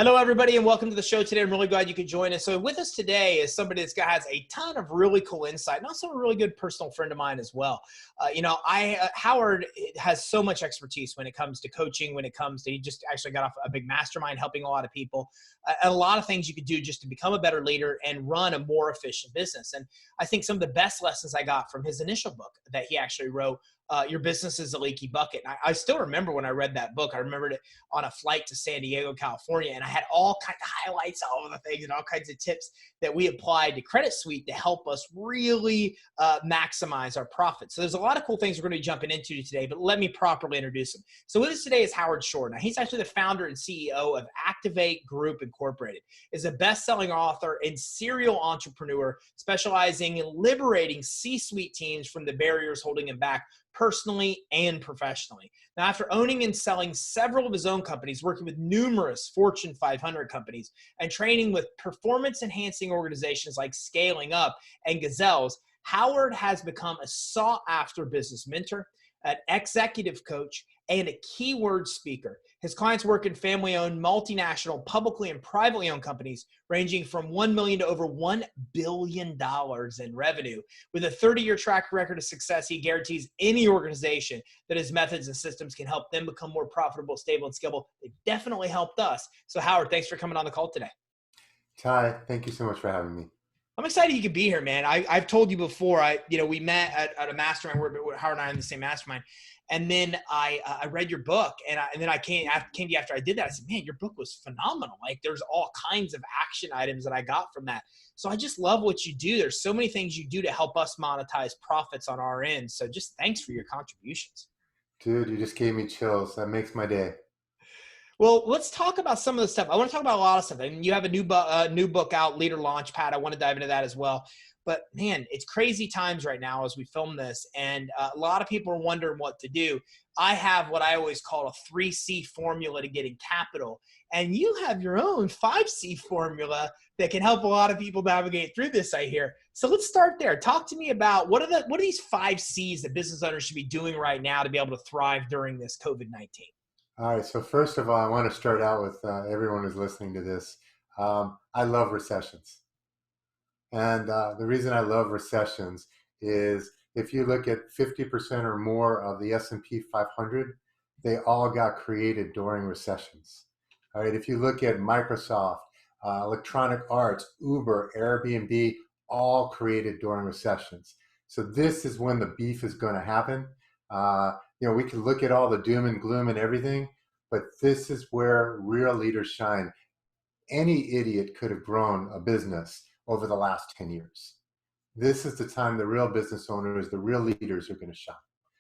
Hello, everybody, and welcome to the show today. I'm really glad you could join us. So with us today is somebody has a ton of really cool insight, and also a really good personal friend of mine as well. Howard has so much expertise when it comes to coaching, he just actually got off a big mastermind helping a lot of people, a lot of things you could do just to become a better leader and run a more efficient business. And I think some of the best lessons I got from his initial book that he actually wrote, Your Business is a Leaky Bucket. And I still remember when I read that book. I remembered it on a flight to San Diego, California, and I had all kinds of highlights, all of the things and all kinds of tips that we applied to Credit Suite to help us really maximize our profits. So there's a lot of cool things we're going to be jumping into today, but let me properly introduce him. So with us today is Howard Shore. Now, he's actually the founder and CEO of Activate Group Incorporated, is a best-selling author and serial entrepreneur specializing in liberating C-suite teams from the barriers holding them back personally and professionally. Now, after owning and selling several of his own companies, working with numerous Fortune 500 companies, and training with performance-enhancing organizations like Scaling Up and Gazelles, Howard has become a sought-after business mentor, an executive coach, and a keyword speaker. His clients work in family-owned, multinational, publicly and privately owned companies ranging from $1 million to over $1 billion in revenue. With a 30-year track record of success, he guarantees any organization that his methods and systems can help them become more profitable, stable, and scalable. They definitely helped us. So Howard, thanks for coming on the call today. Ty, thank you so much for having me. I'm excited you could be here, man. I've told you before, we met at a mastermind where Howard and I are in the same mastermind. And then I read your book, and then I came to you after I did that. I said, man, your book was phenomenal. Like, there's all kinds of action items that I got from that. So I just love what you do. There's so many things you do to help us monetize profits on our end. So just thanks for your contributions. Dude, you just gave me chills. That makes my day. Well, let's talk about some of the stuff. I want to talk about a lot of stuff. And you have a new book out, Leader Launchpad. I want to dive into that as well. But man, it's crazy times right now as we film this, and a lot of people are wondering what to do. I have what I always call a 3C formula to getting capital, and you have your own 5C formula that can help a lot of people navigate through this, I hear. So let's start there. Talk to me about what are these 5 C's that business owners should be doing right now to be able to thrive during this COVID-19? All right. So first of all, I want to start out with everyone who's listening to this. I love recessions. And the reason I love recessions is if you look at 50% or more of the S&P 500, they all got created during recessions. All right. If you look at Microsoft, Electronic Arts, Uber, Airbnb, all created during recessions. So this is when the beef is going to happen. We can look at all the doom and gloom and everything, but this is where real leaders shine. Any idiot could have grown a business over the last 10 years. This is the time the real business owners, the real leaders are going to shine.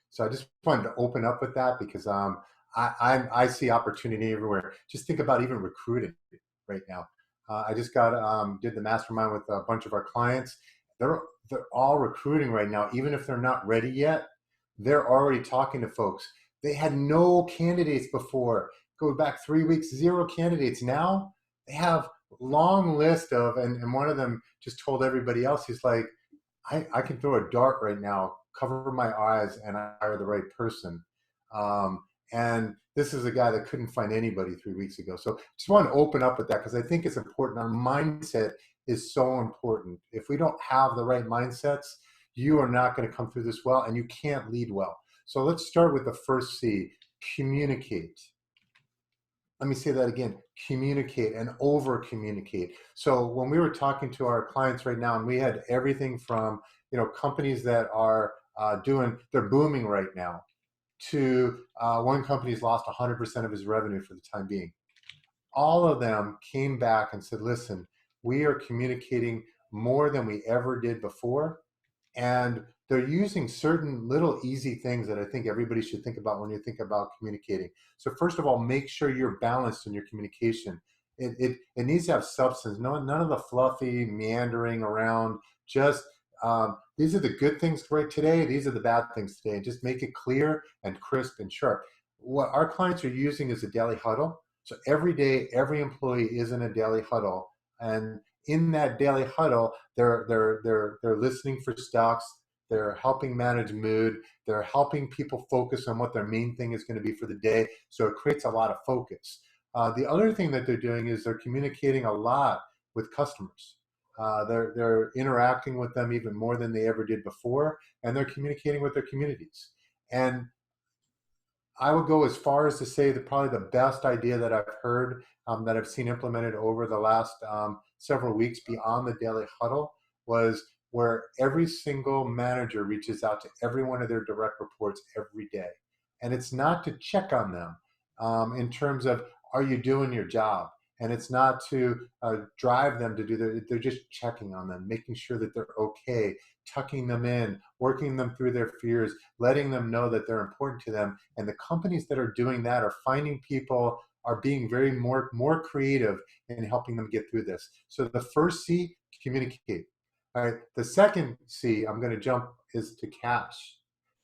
So I just wanted to open up with that because I see opportunity everywhere. Just think about even recruiting right now. I just did the mastermind with a bunch of our clients. They're all recruiting right now, even if they're not ready yet. They're already talking to folks. They had no candidates before. Go back 3 weeks, 0 candidates. Now they have long list of, and one of them just told everybody else, he's like, I can throw a dart right now, cover my eyes, and I hire the right person. And this is a guy that couldn't find anybody 3 weeks ago. So just want to open up with that because I think it's important. Our mindset is so important. If we don't have the right mindsets, you are not going to come through this well, and you can't lead well. So let's start with the first C, communicate. Let me say that again, communicate and over communicate. So when we were talking to our clients right now, and we had everything from, companies that are they're booming right now, to one company's lost 100% of his revenue for the time being. All of them came back and said, listen, we are communicating more than we ever did before. And they're using certain little easy things that I think everybody should think about when you think about communicating. So first of all, make sure you're balanced in your communication. It needs to have substance. None of the fluffy meandering around. Just these are the good things right today. These are the bad things today. And just make it clear and crisp and sharp. What our clients are using is a daily huddle. So every day, every employee is in a daily huddle. And in that daily huddle, they're listening for stocks. They're helping manage mood. They're helping people focus on what their main thing is going to be for the day. So it creates a lot of focus. The other thing that they're doing is they're communicating a lot with customers. They're interacting with them even more than they ever did before, and they're communicating with their communities. And I would go as far as to say that probably the best idea that I've heard, that I've seen implemented over the last several weeks beyond the daily huddle, was where every single manager reaches out to every one of their direct reports every day. And it's not to check on them in terms of, are you doing your job? And it's not to drive them to do they're just checking on them, making sure that they're okay, tucking them in, working them through their fears, letting them know that they're important to them. And the companies that are doing that are finding people, are being very more creative in helping them get through this. So the first C, communicate. All right. The second C, I'm going to jump, is to cash.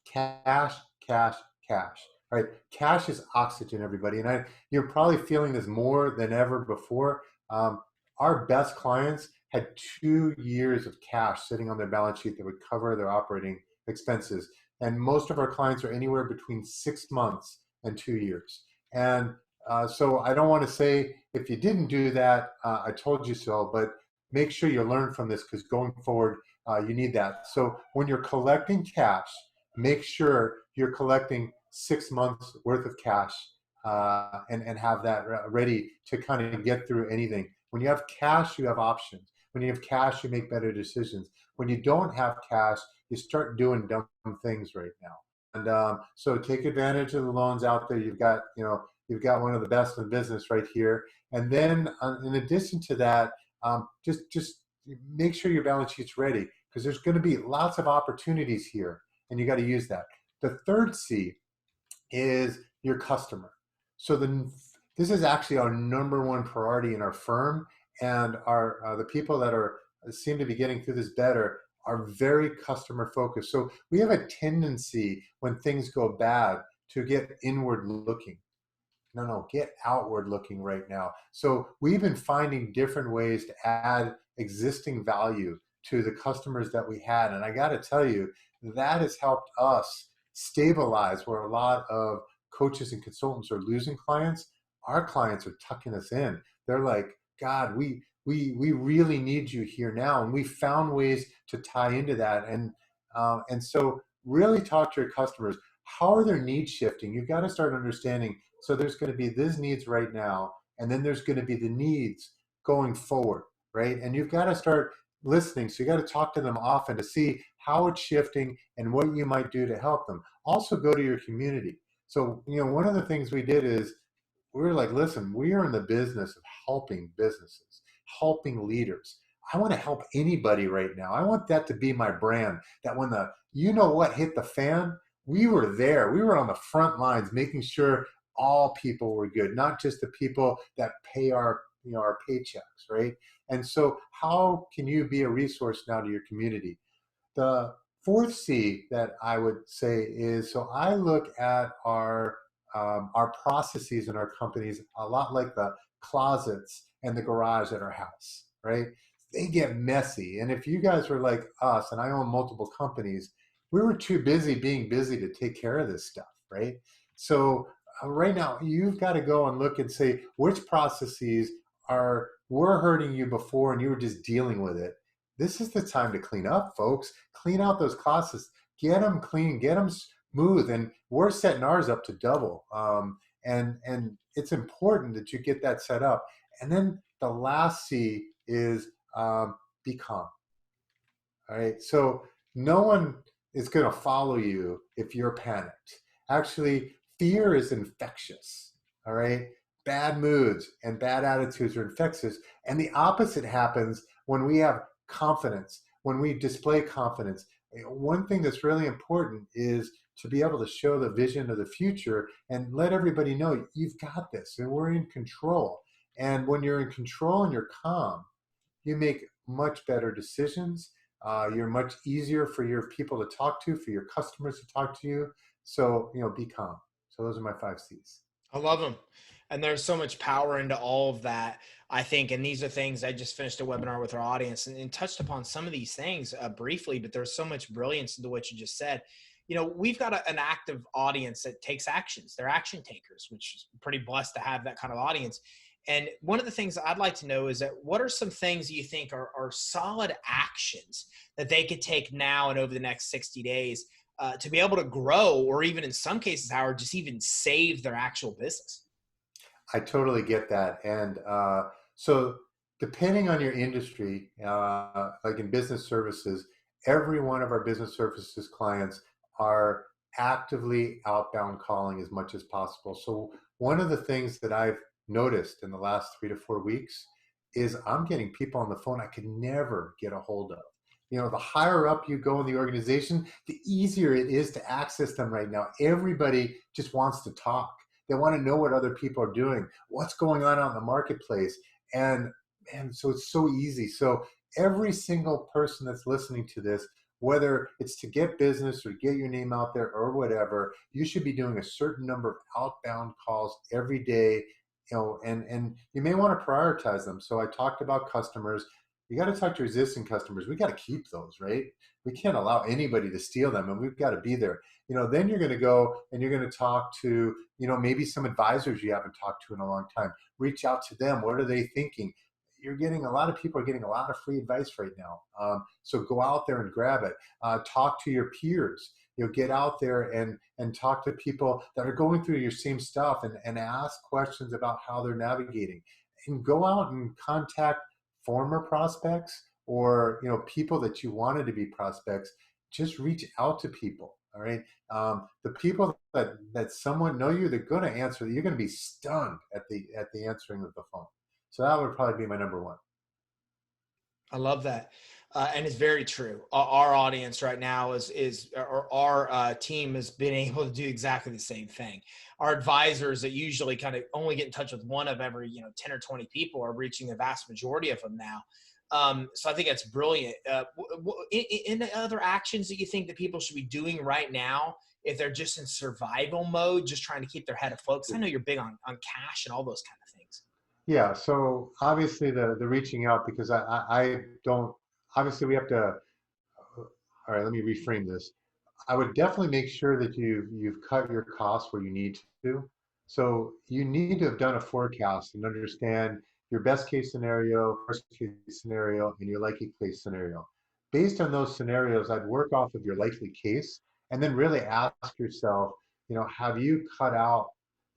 Cash, cash, cash. All right. Cash is oxygen, everybody. And you're probably feeling this more than ever before. Our best clients had 2 years of cash sitting on their balance sheet that would cover their operating expenses. And most of our clients are anywhere between 6 months and 2 years. And so I don't want to say, if you didn't do that, I told you so, but make sure you learn from this, because going forward, you need that. So when you're collecting cash, make sure you're collecting 6 months worth of cash, and have that ready to kind of get through anything. When you have cash, you have options. When you have cash, you make better decisions. When you don't have cash, you start doing dumb things right now. And so take advantage of the loans out there. You've got one of the best in business right here. And then in addition to that, just make sure your balance sheet's ready, because there's going to be lots of opportunities here, and you got to use that. The third C is your customer. So this is actually our number one priority in our firm, and our the people that seem to be getting through this better are very customer focused. So we have a tendency, when things go bad, to get inward looking. No, get outward looking right now. So we've been finding different ways to add existing value to the customers that we had. And I got to tell you, that has helped us stabilize where a lot of coaches and consultants are losing clients. Our clients are tucking us in. They're like, God, we really need you here now. And we found ways to tie into that. And so really talk to your customers. How are their needs shifting? You've got to start understanding. So there's going to be these needs right now, and then there's going to be the needs going forward, right? And you've got to start listening. So you got to talk to them often to see how it's shifting and what you might do to help them. Also go to your community. So, one of the things we did is, we were like, listen, we are in the business of helping businesses, helping leaders. I want to help anybody right now. I want that to be my brand, that when what hit the fan, we were there. We were on the front lines making sure all people were good, not just the people that pay our paychecks, right? And so how can you be a resource now to your community? The fourth C that I would say is, so I look at our processes in our companies a lot like the closets and the garage at our house, right? They get messy. And if you guys were like us, and I own multiple companies, we were too busy being busy to take care of this stuff, right? So right now, you've got to go and look and say, which processes were hurting you before and you were just dealing with it. This is the time to clean up, folks. Clean out those closets. Get them clean. Get them smooth. And we're setting ours up to double. And it's important that you get that set up. And then the last C is be calm. All right. So no one is going to follow you if you're panicked. Actually, fear is infectious. All right. Bad moods and bad attitudes are infectious. And the opposite happens when we have confidence, when we display confidence. One thing that's really important is to be able to show the vision of the future and let everybody know you've got this and we're in control. And when you're in control and you're calm, you make much better decisions. You're much easier for your people to talk to, for your customers to talk to you. So, be calm. So those are my 5 C's. I love them. And there's so much power into all of that, I think. And these are things, I just finished a webinar with our audience and touched upon some of these things briefly, but there's so much brilliance into what you just said. we've got an active audience that takes actions. They're action takers, which is pretty blessed to have that kind of audience. And one of the things I'd like to know is that what are some things you think are solid actions that they could take now and over the next 60 days to be able to grow, or even in some cases, Howard, just even save their actual business? I totally get that. And so, depending on your industry, like in business services, every one of our business services clients are actively outbound calling as much as possible. So, one of the things that I've noticed in the last 3 to 4 weeks is I'm getting people on the phone I could never get a hold of. The higher up you go in the organization, the easier it is to access them right now. Everybody just wants to talk. They want to know what other people are doing, what's going on out in the marketplace. And so it's so easy. So every single person that's listening to this, whether it's to get business or get your name out there or whatever, you should be doing a certain number of outbound calls every day. And you may want to prioritize them. So I talked about customers. You got to talk to existing customers. We got to keep those, right? We can't allow anybody to steal them, and we've got to be there. Then you're going to go and you're going to talk to, maybe some advisors you haven't talked to in a long time. Reach out to them. What are they thinking? You're getting a lot of people are getting a lot of free advice right now. So go out there and grab it. Talk to your peers. Get out there and talk to people that are going through your same stuff and ask questions about how they're navigating. And go out and contact former prospects or people that you wanted to be prospects. Just reach out to people. All right. The people that someone know you, they're going to answer. You're going to be stunned at the answering of the phone. So that would probably be my number one. I love that. And it's very true. Our audience right now or our team has been able to do exactly the same thing. Our advisors that usually kind of only get in touch with one of every, 10 or 20 people are reaching the vast majority of them now. So I think that's brilliant. In other actions that you think that people should be doing right now, if they're just in survival mode, just trying to keep their head afloat? Because I know you're big on cash and all those kind of things. Yeah. So obviously the reaching out, because I don't, obviously we have to, all right, let me reframe this. I would definitely make sure that you've cut your costs where you need to. So you need to have done a forecast and understand your best case scenario, worst case scenario, and your likely case scenario. Based on those scenarios, I'd work off of your likely case and then really ask yourself, have you cut out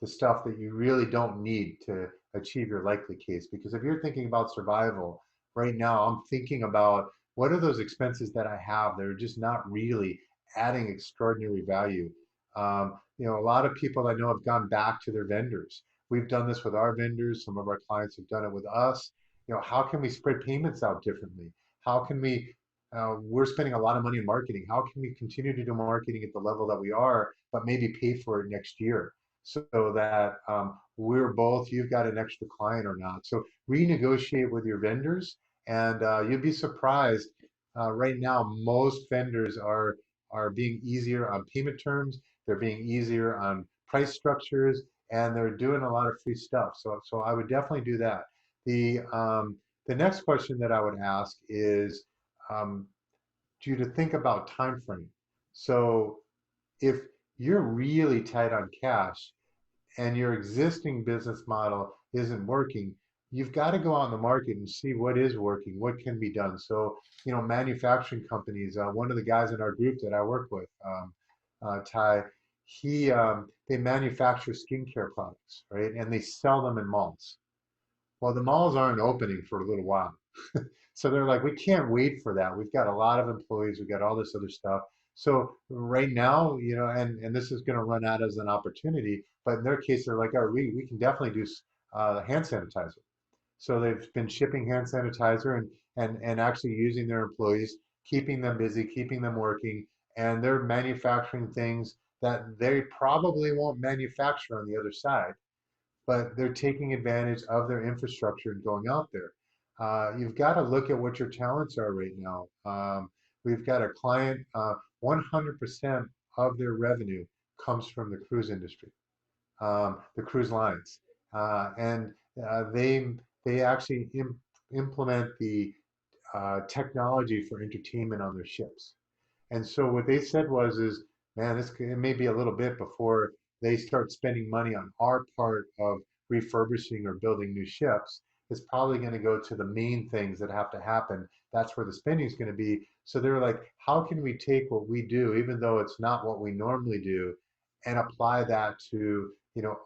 the stuff that you really don't need to achieve your likely case? Because if you're thinking about survival right now, I'm thinking about what are those expenses that I have that are just not really adding extraordinary value. A lot of people I know have gone back to their vendors. We've done this with our vendors. Some of our clients have done it with us. How can we spread payments out differently? How can we? We're spending a lot of money in marketing. How can we continue to do marketing at the level that we are, but maybe pay for it next year, so that we're both, you've got an extra client or not. So renegotiate with your vendors, and you'd be surprised. Right now, most vendors are being easier on payment terms. They're being easier on price structures, and they're doing a lot of free stuff. So I would definitely do that. The next question that I would ask is you to think about time frame. So if you're really tight on cash and your existing business model isn't working, you've got to go out in the market and see what is working, what can be done. So, manufacturing companies, one of the guys in our group that I work with, Ty, they manufacture skincare products, right? And they sell them in malls. Well, the malls aren't opening for a little while. So they're like, we can't wait for that. We've got a lot of employees, we've got all this other stuff. So right now, and this is going to run out as an opportunity, but in their case, they're like, all right, we can definitely do hand sanitizer. So they've been shipping hand sanitizer and actually using their employees, keeping them busy, keeping them working, and they're manufacturing things that they probably won't manufacture on the other side, but they're taking advantage of their infrastructure and going out there. You've got to look at what your talents are right now. We've got a client, 100% of their revenue comes from the cruise industry, the cruise lines, and they actually implement the technology for entertainment on their ships. And so what they said was, is man, it may be a little bit before they start spending money on our part of refurbishing or building new ships. It's probably going to go to the main things that have to happen. That's where the spending is going to be. So they're like, how can we take what we do, even though it's not what we normally do, and apply that to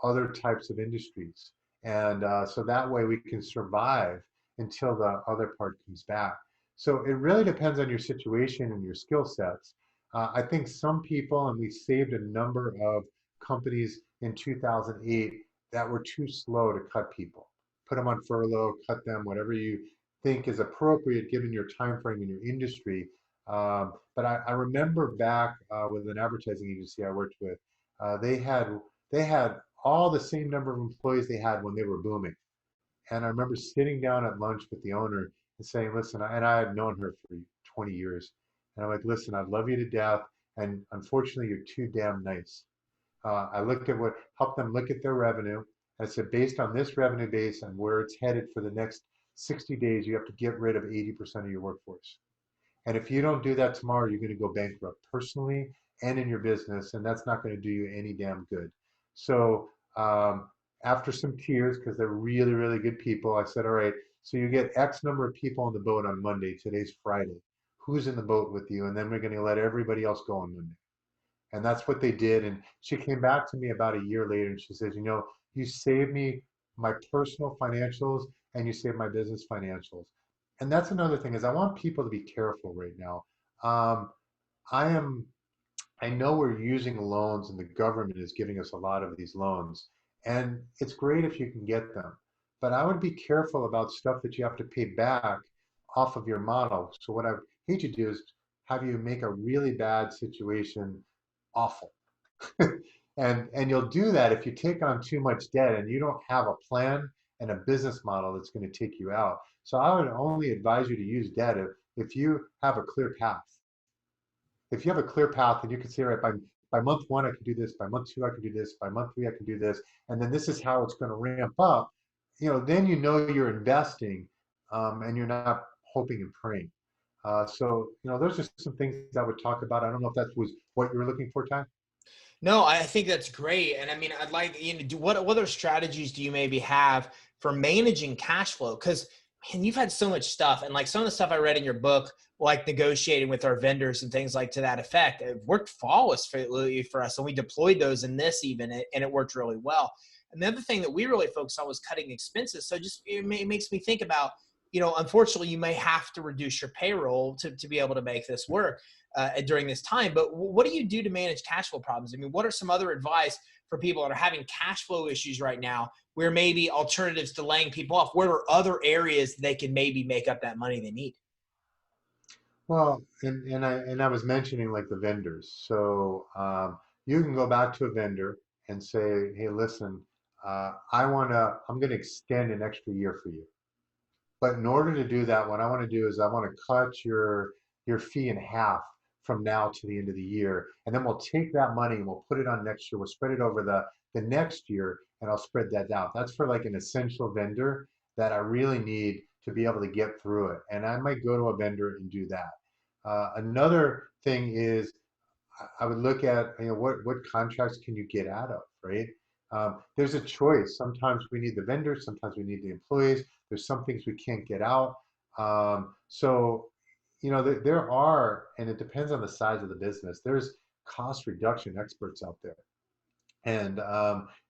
other types of industries? And so that way we can survive until the other part comes back. So it really depends on your situation and your skill sets. I think some people, and we saved a number of companies in 2008 that were too slow to cut people. Put them on furlough, cut them, whatever you think is appropriate given your time frame in your industry. But I remember back with an advertising agency I worked with, they had all the same number of employees they had when they were booming. And I remember sitting down at lunch with the owner and saying, listen, and I had known her for 20 years. And I'm like, listen, I love you to death. And unfortunately, you're too damn nice. I looked at helped them look at their revenue. I said, based on this revenue base and where it's headed for the next 60 days, you have to get rid of 80% of your workforce. And if you don't do that tomorrow, you're going to go bankrupt personally and in your business, and that's not going to do you any damn good. So after some tears, because they're really, really good people, I said, all right, so you get X number of people on the boat on Monday. Today's Friday. Who's in the boat with you? And then we're going to let everybody else go on Monday. And that's what they did. And she came back to me about a year later and she says, you saved me my personal financials and you saved my business financials. And that's another thing is I want people to be careful right now. Um, I am I know we're using loans and the government is giving us a lot of these loans. And it's great if you can get them. But I would be careful about stuff that you have to pay back off of your model. So what I hate to do is have you make a really bad situation awful. And you'll do that if you take on too much debt and you don't have a plan and a business model that's going to take you out. So I would only advise you to use debt if you have a clear path. If you have a clear path and you can say, right, by month one, I can do this, by month two, I can do this, by month three, I can do this, and then this is how it's going to ramp up, then you're investing and you're not hoping and praying. So those are some things I would talk about. I don't know if that was what you were looking for, Ty. No, I think that's great. And I mean, I'd like, what other strategies do you maybe have for managing cash flow? Because, man, you've had so much stuff. And like some of the stuff I read in your book, like negotiating with our vendors and things like to that effect, it worked flawlessly for us. And we deployed those in this even, and it worked really well. And the other thing that we really focused on was cutting expenses. So just, it makes me think about, unfortunately, you may have to reduce your payroll to be able to make this work during this time. But what do you do to manage cash flow problems? I mean, what are some other advice for people that are having cash flow issues right now, where maybe alternatives to laying people off? Where are other areas they can maybe make up that money they need? Well, and I was mentioning like the vendors. So you can go back to a vendor and say, hey, listen, I'm going to extend an extra year for you. But in order to do that, what I want to do is I want to cut your fee in half from now to the end of the year, and then we'll take that money and we'll put it on next year. We'll spread it over the next year, and I'll spread that out. That's for like an essential vendor that I really need to be able to get through it, and I might go to a vendor and do that. Another thing is I would look at what contracts can you get out of, right? There's a choice. Sometimes we need the vendors, sometimes we need the employees. There's some things we can't get out. So there are, and it depends on the size of the business. There's cost reduction experts out there, and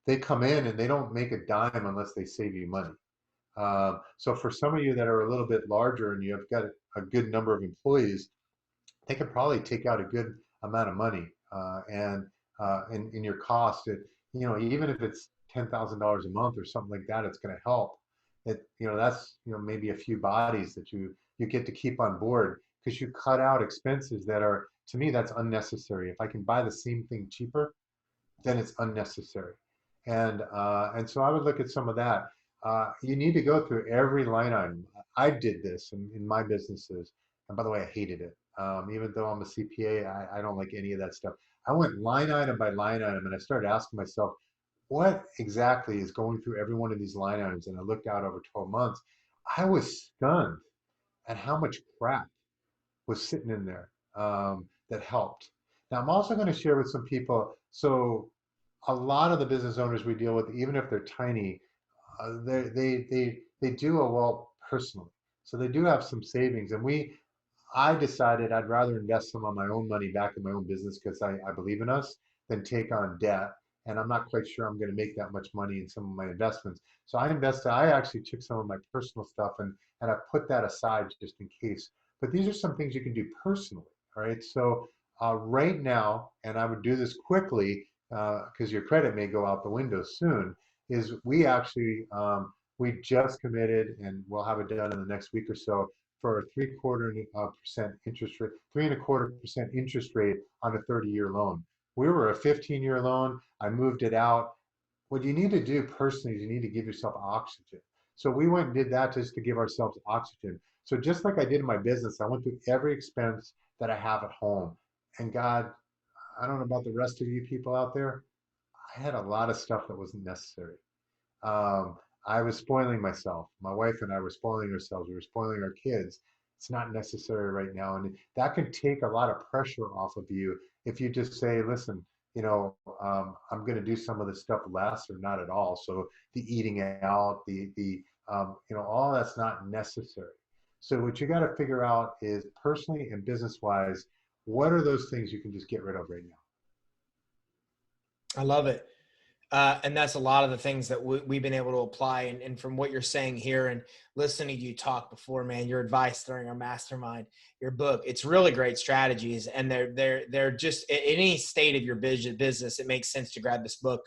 they come in and they don't make a dime unless they save you money. So for some of you that are a little bit larger and you've got a good number of employees, they could probably take out a good amount of money and in your cost. Even if it's $10,000 a month or something like that, it's going to help. That's maybe a few bodies that you get to keep on board because you cut out expenses that are, to me, that's unnecessary. If I can buy the same thing cheaper, then it's unnecessary. And so I would look at some of that. You need to go through every line item. I did this in my businesses, and by the way, I hated it. Even though I'm a CPA, I don't like any of that stuff. I went line item by line item, and I started asking myself, what exactly is going through every one of these line items? And I looked out over 12 months. I was stunned at how much crap was sitting in there that helped. Now, I'm also going to share with some people. So, a lot of the business owners we deal with, even if they're tiny, they do a well personally. So they do have some savings, and I decided I'd rather invest some of my own money back in my own business because I believe in us than take on debt. And I'm not quite sure I'm going to make that much money in some of my investments. So I actually took some of my personal stuff and I put that aside just in case. But these are some things you can do personally. All right. So right now, and I would do this quickly because your credit may go out the window soon, is we just committed and we'll have it done in the next week or so for a 3/4% interest rate, 3.25% interest rate on a 30-year loan. We were a 15-year loan. I moved it out. What you need to do personally is you need to give yourself oxygen. So we went and did that just to give ourselves oxygen. So just like I did in my business, I went through every expense that I have at home. And God, I don't know about the rest of you people out there. I had a lot of stuff that wasn't necessary. Um, I was spoiling myself. My wife and I were spoiling ourselves. We were spoiling our kids. It's not necessary right now. And that can take a lot of pressure off of you if you just say, listen, I'm going to do some of this stuff less or not at all. So the eating out, all that's not necessary. So what you got to figure out is personally and business wise, what are those things you can just get rid of right now? I love it. And that's a lot of the things that we've been able to apply. And from what you're saying here and listening to you talk before, man, your advice during our mastermind, your book, it's really great strategies. And they're just in any state of your business. It makes sense to grab this book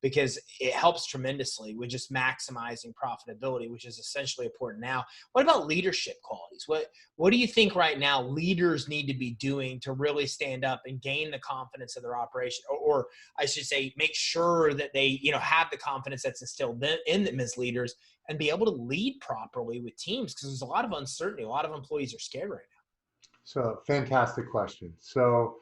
because it helps tremendously with just maximizing profitability, which is essentially important now. What about leadership qualities? What do you think right now leaders need to be doing to really stand up and gain the confidence of their operation, or I should say, make sure that they, have the confidence that's instilled in them as leaders and be able to lead properly with teams? Because there's a lot of uncertainty. A lot of employees are scared right So fantastic question. So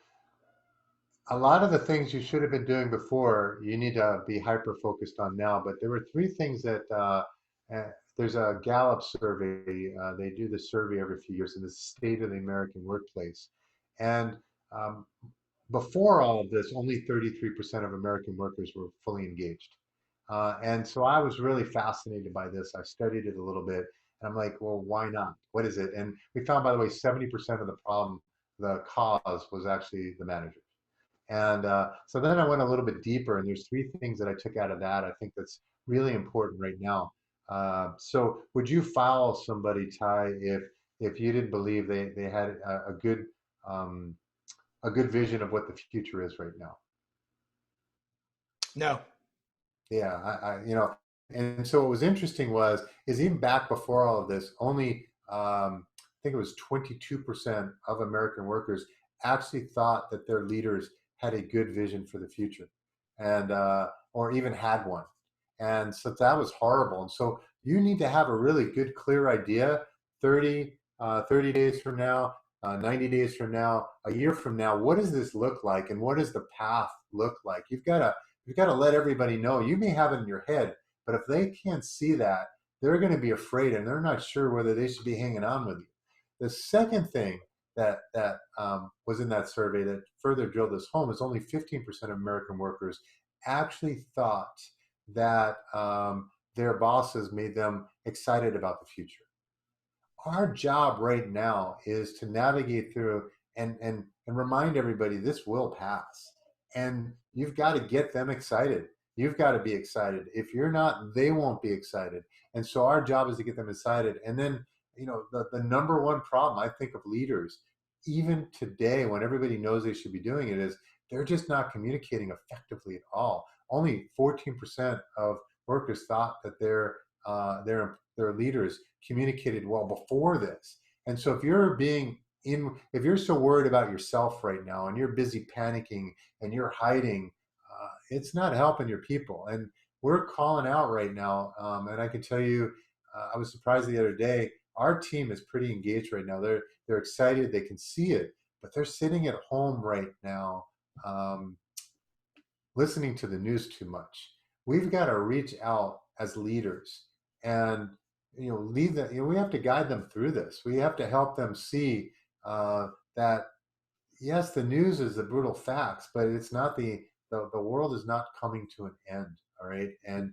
a lot of the things you should have been doing before, you need to be hyper focused on now. But there were three things that there's a Gallup survey. They do this survey every few years in the state of the American workplace. And um, before all of this, only 33% of American workers were fully engaged. And so I was really fascinated by this. I studied it a little bit, and I'm like, well, why not? What is it? And we found, by the way, 70% of the problem, the cause was actually the manager. And so then I went a little bit deeper, and there's three things that I took out of that. I think that's really important right now. So would you file somebody, Ty, if you didn't believe they had um, a good vision of what the future is right now? now? No. Yeah, and so what was interesting is even back before all of this, only I think it was 22% of American workers actually thought that their leaders had a good vision for the future, and or even had one, and so that was horrible. And so you need to have a really good, clear idea. 30 days from now, 90 days from now, a year from now, what does this look like, and what does the path look like? You've got to let everybody know. You may have it in your head, but if they can't see that, they're going to be afraid and they're not sure whether they should be hanging on with you. The second thing that was in that survey that further drilled this home is only 15% of American workers actually thought that their bosses made them excited about the future. Our job right now is to navigate through and remind everybody this will pass. And you've got to get them excited. You've got to be excited. If you're not, they won't be excited. And so our job is to get them excited. And then, the number one problem I think of leaders, even today when everybody knows they should be doing it, is they're just not communicating effectively at all. Only 14% of workers thought that their leaders communicated well before this. And so if you're so worried about yourself right now and you're busy panicking and you're hiding, it's not helping your people. And we're calling out right now. And I can tell you, I was surprised the other day. Our team is pretty engaged right now. They're excited. They can see it, but they're sitting at home right now, um, listening to the news too much. We've got to reach out as leaders and lead them. We have to guide them through this. We have to help them see that yes, the news is the brutal facts, but it's not the world is not coming to an end. All right. And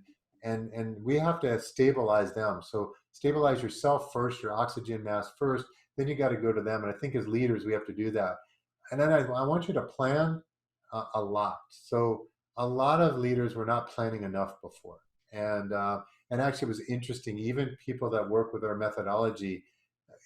we have to stabilize them. So stabilize yourself first, your oxygen mask first, then you got to go to them. And I think as leaders, we have to do that. And then I want you to plan a lot. So a lot of leaders were not planning enough before. And actually, it was interesting. Even people that work with our methodology,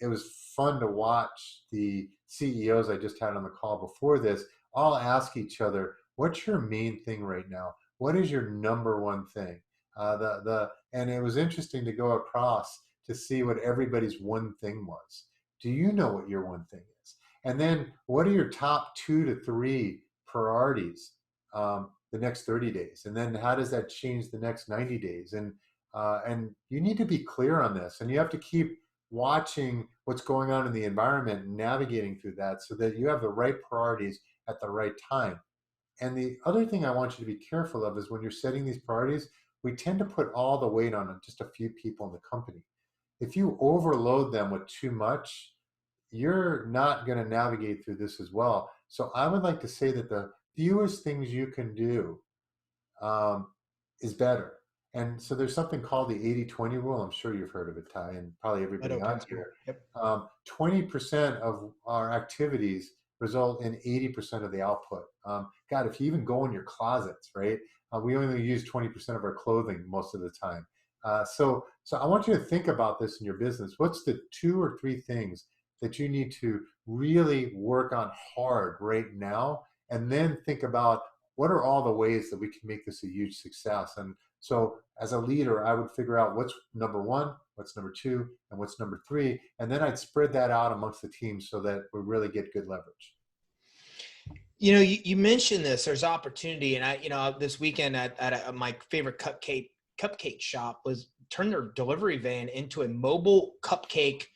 it was fun to watch the CEOs I just had on the call before this all ask each other, "What's your main thing right now? What is your number one thing?" And it was interesting to go across to see what everybody's one thing was. Do you know what your one thing is? And then what are your top 2 to 3 priorities the next 30 days? And then how does that change the next 90 days? And you need to be clear on this, and you have to keep watching what's going on in the environment and navigating through that so that you have the right priorities at the right time. And the other thing I want you to be careful of is when you're setting these priorities, we tend to put all the weight on just a few people in the company. If you overload them with too much, you're not going to navigate through this as well. So I would like to say that the fewest things you can do um, is better. And so there's something called the 80-20 rule. I'm sure you've heard of it, Ty, and probably I everybody don't on think so. here. Yep. 20% of our activities result in 80% of the output. God, if you even go in your closets, right? We only use 20% of our clothing most of the time. So I want you to think about this in your business. What's the 2 or 3 things that you need to really work on hard right now? And then think about what are all the ways that we can make this a huge success. And so as a leader, I would figure out what's number one, what's number two, and what's number three. And then I'd spread that out amongst the team so that we really get good leverage. You mentioned this, there's opportunity. And this weekend at my favorite cupcake shop was turned their delivery van into a mobile cupcake,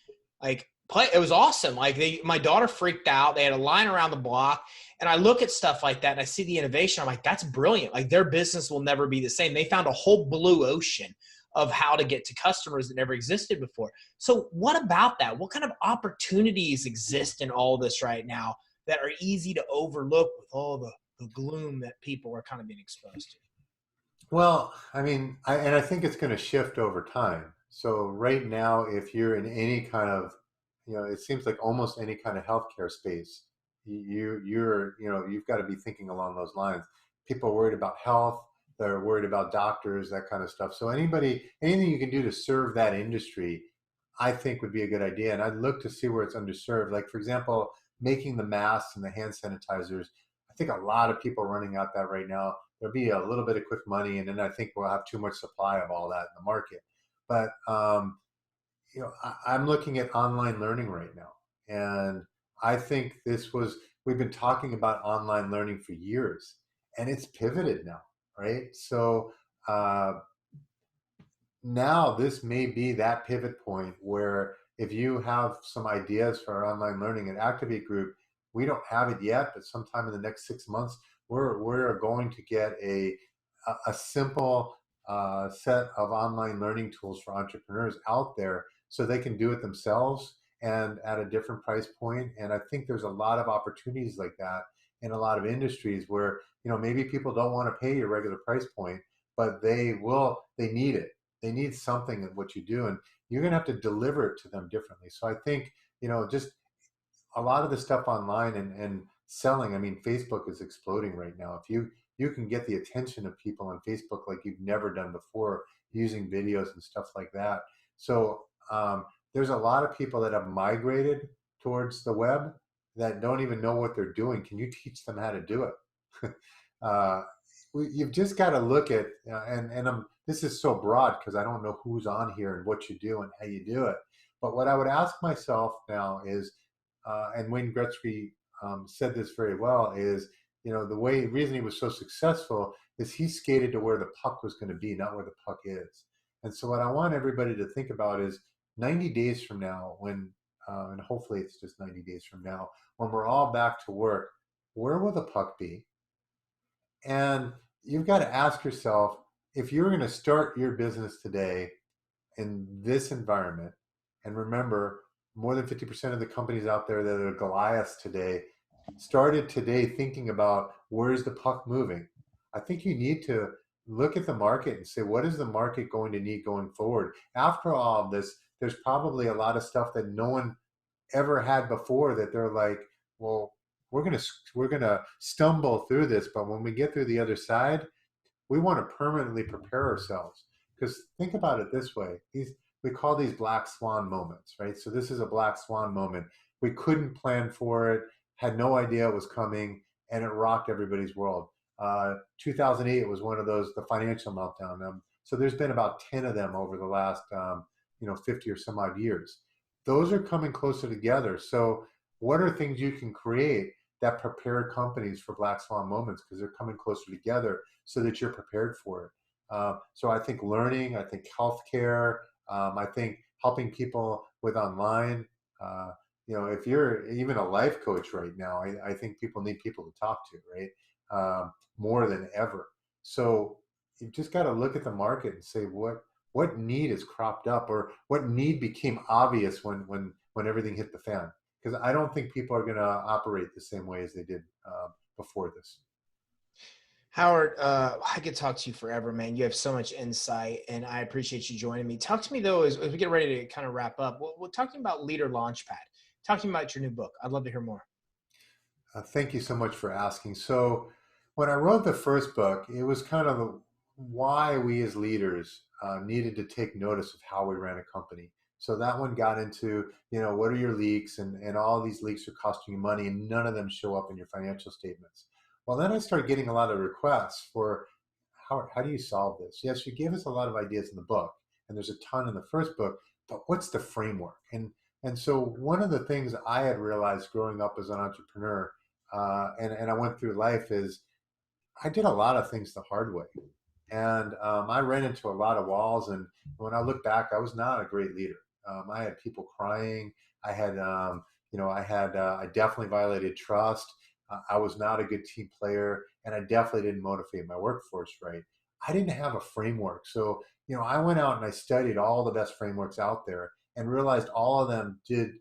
it was awesome. My daughter freaked out. They had a line around the block, and I look at stuff like that and I see the innovation. I'm like, that's brilliant. Like, their business will never be the same. They found a whole blue ocean of how to get to customers that never existed before. So what about that? What kind of opportunities exist in all this right now that are easy to overlook with all the gloom that people are kind of being exposed to? Well, I mean, I think it's going to shift over time. So right now, if you're in any kind of, it seems like almost any kind of healthcare space, you've got to be thinking along those lines. People are worried about health, they're worried about doctors, that kind of stuff. So anything you can do to serve that industry, I think would be a good idea. And I'd look to see where it's underserved. Like, for example, making the masks and the hand sanitizers. I think a lot of people are running out that right now. There'll be a little bit of quick money, and then I think we'll have too much supply of all that in the market. But I'm looking at online learning right now, and I think we've been talking about online learning for years, and it's pivoted now, right? So uh, now this may be that pivot point where if you have some ideas for our online learning at Activate Group, we don't have it yet, but sometime in the next 6 months, we're going to get a simple set of online learning tools for entrepreneurs out there so they can do it themselves and at a different price point. And I think there's a lot of opportunities like that in a lot of industries where, maybe people don't want to pay your regular price point, but they need it. They need something in what you do, and you're going to have to deliver it to them differently. So I think, just a lot of the stuff online and selling. I mean, Facebook is exploding right now. If you can get the attention of people on Facebook like you've never done before, using videos and stuff like that. So there's a lot of people that have migrated towards the web that don't even know what they're doing. Can you teach them how to do it? uh, you've just got to look at this is so broad because I don't know who's on here and what you do and how you do it. But what I would ask myself now is, and Wayne Gretzky said this very well, is the reason he was so successful is he skated to where the puck was going to be, not where the puck is. And so what I want everybody to think about is 90 days from now, and hopefully it's just 90 days from now, when we're all back to work, where will the puck be? And you've got to ask yourself, if you're going to start your business today in this environment, and remember, more than 50% of the companies out there that are Goliaths today started today thinking about where's the puck moving, I think you need to look at the market and say, what is the market going to need going forward? After all of this, there's probably a lot of stuff that no one ever had before that they're like, well, we're gonna stumble through this, but when we get through the other side, we want to permanently prepare ourselves. Because think about it this way: these we call these black swan moments, right? So this is a black swan moment. We couldn't plan for it, had no idea it was coming, and it rocked everybody's world. 2008 was one of those, the financial meltdown. So there's been about 10 of them over the last 50 or some odd years. Those are coming closer together. So what are things you can create that prepare companies for black swan moments, because they're coming closer together so that you're prepared for it? So I think learning, I think healthcare, I think helping people with online. Uh, if you're even a life coach right now, I think people need people to talk to, right? More than ever. So you've just got to look at the market and say what need is cropped up, or what need became obvious when everything hit the fan. Because I don't think people are going to operate the same way as they did before this. Howard, I could talk to you forever, man. You have so much insight, and I appreciate you joining me. Talk to me, though, as we get ready to kind of wrap up. We're talking about Leader Launchpad. Talking about your new book. I'd love to hear more. Thank you so much for asking. So, when I wrote the first book, it was kind of why we as leaders needed to take notice of how we ran a company. So that one got into, what are your leaks, and all these leaks are costing you money, and none of them show up in your financial statements. Well, then I started getting a lot of requests for how do you solve this? Yes, you gave us a lot of ideas in the book, and there's a ton in the first book, but what's the framework? And so one of the things I had realized growing up as an entrepreneur, and I went through life, is I did a lot of things the hard way. And I ran into a lot of walls. And when I look back, I was not a great leader. I had people crying. I had, I definitely violated trust. I was not a good team player, and I definitely didn't motivate my workforce right. I didn't have a framework. So, I went out and I studied all the best frameworks out there and realized all of them did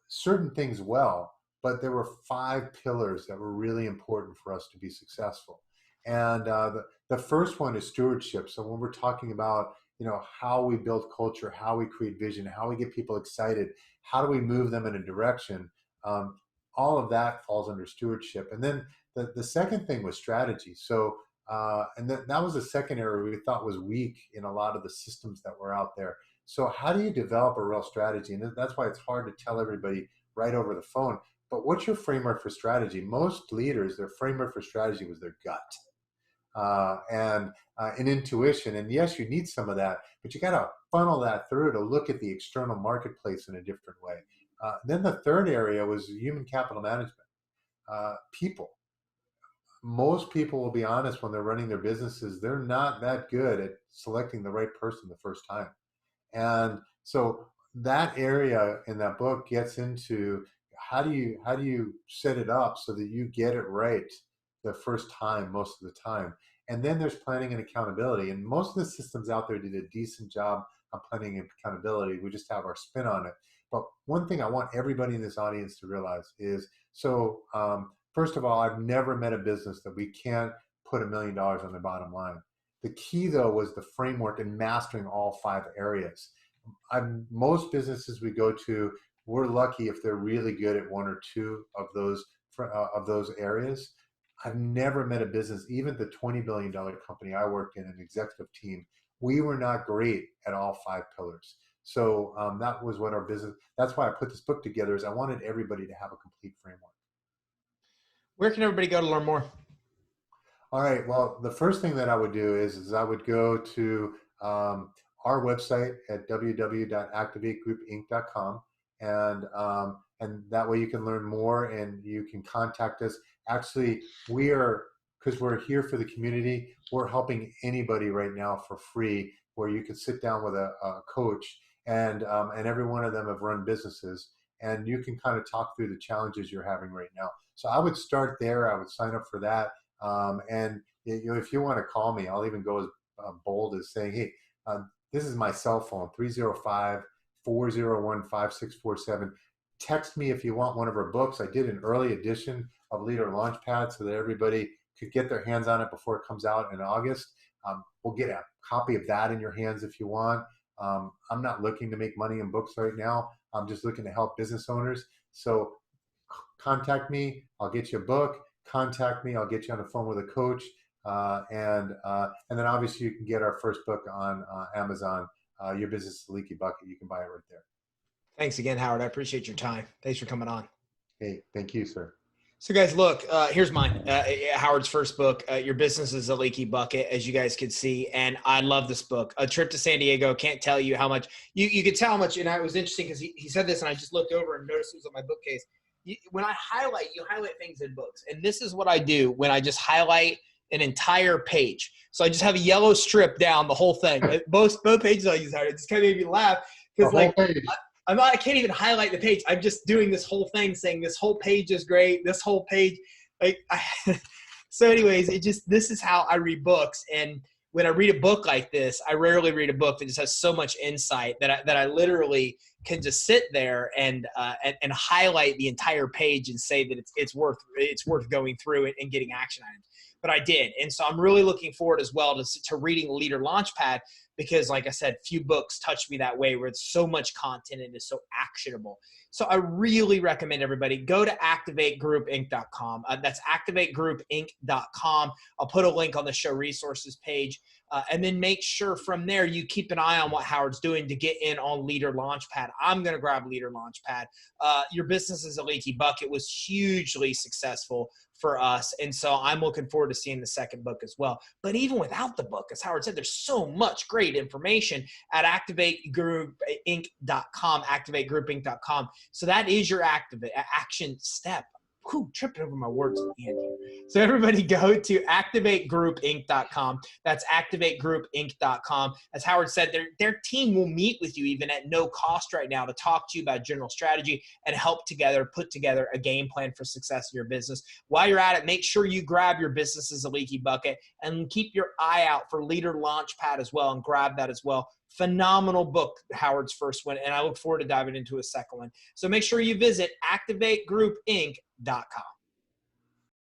certain things well, but there were five pillars that were really important for us to be successful. And the first one is stewardship. So when we're talking about, how we build culture, how we create vision, how we get people excited, how do we move them in a direction, um, all of that falls under stewardship. And then the second thing was strategy. So that was the second area we thought was weak in a lot of the systems that were out there. So how do you develop a real strategy? And that's why it's hard to tell everybody right over the phone. But what's your framework for strategy? Most leaders, their framework for strategy was their gut and intuition. And yes, you need some of that, but you got to funnel that through to look at the external marketplace in a different way. Then the third area was human capital management. People. Most people will be honest when they're running their businesses, they're not that good at selecting the right person the first time. And so that area in that book gets into how do you set it up so that you get it right the first time most of the time. And then there's planning and accountability. And most of the systems out there did a decent job on planning and accountability. We just have our spin on it. But one thing I want everybody in this audience to realize is, first of all, I've never met a business that we can't put $1 million on the bottom line. The key, though, was the framework and mastering all five areas. Most businesses we go to, we're lucky if they're really good at one or two of those areas. I've never met a business, even the $20 billion company I worked in, an executive team, we were not great at all five pillars. So that was what our business, that's why I put this book together, is I wanted everybody to have a complete framework. Where can everybody go to learn more? All right. Well, the first thing that I would do is I would go to our website at www.activategroupinc.com, and that way you can learn more and you can contact us. Actually, because we're here for the community, we're helping anybody right now for free, where you can sit down with a coach, and every one of them have run businesses, and you can kind of talk through the challenges you're having right now. So I would start there. I would sign up for that. And if you want to call me, I'll even go as bold as saying, hey, this is my cell phone, 305-401-5647. Text me if you want one of our books. I did an early edition of Leader Launchpad so that everybody could get their hands on it before it comes out in August. We'll get a copy of that in your hands if you want. I'm not looking to make money in books right now. I'm just looking to help business owners. So contact me. I'll get you a book. Contact me. I'll get you on the phone with a coach. And then obviously you can get our first book on Amazon. Your Business is a Leaky Bucket. You can buy it right there. Thanks again, Howard. I appreciate your time. Thanks for coming on. Hey, thank you, sir. So guys, look, here's mine. Howard's first book, Your Business is a Leaky Bucket, as you guys could see. And I love this book. A Trip to San Diego. Can't tell you how much. You could tell how much. And it was interesting because he said this, and I just looked over and noticed it was on my bookcase. When I highlight, you highlight things in books. And this is what I do when I just highlight an entire page. So I just have a yellow strip down the whole thing. Both pages I use, Howard. It just kind of made me laugh because I can't even highlight the page. I'm just doing this whole thing saying this whole page is great. This whole page. So anyways, this is how I read books. And when I read a book like this, I rarely read a book that just has so much insight that I literally can just sit there and highlight the entire page and say that it's worth going through it and getting action items. But I did. And so I'm really looking forward as well to reading Leader Launchpad because, like I said, few books touch me that way where it's so much content and it's so actionable. So I really recommend everybody go to activategroupinc.com. That's activategroupinc.com. I'll put a link on the show resources page. And then make sure from there you keep an eye on what Howard's doing to get in on Leader Launchpad. I'm going to grab Leader Launchpad. Your Business is a Leaky Bucket was hugely successful for us. And so I'm looking forward to seeing the second book as well. But even without the book, as Howard said, there's so much great information at activategroupinc.com, activategroupinc.com. So that is your action step. Whew, tripping over my words at the end here. So everybody go to activategroupinc.com. That's activategroupinc.com. As Howard said, their team will meet with you even at no cost right now to talk to you about general strategy and help put together a game plan for success in your business. While you're at it, make sure you grab Your Business is a Leaky Bucket and keep your eye out for Leader Launchpad as well and grab that as well. Phenomenal book, Howard's first one, and I look forward to diving into a second one. So make sure you visit activategroupinc.com.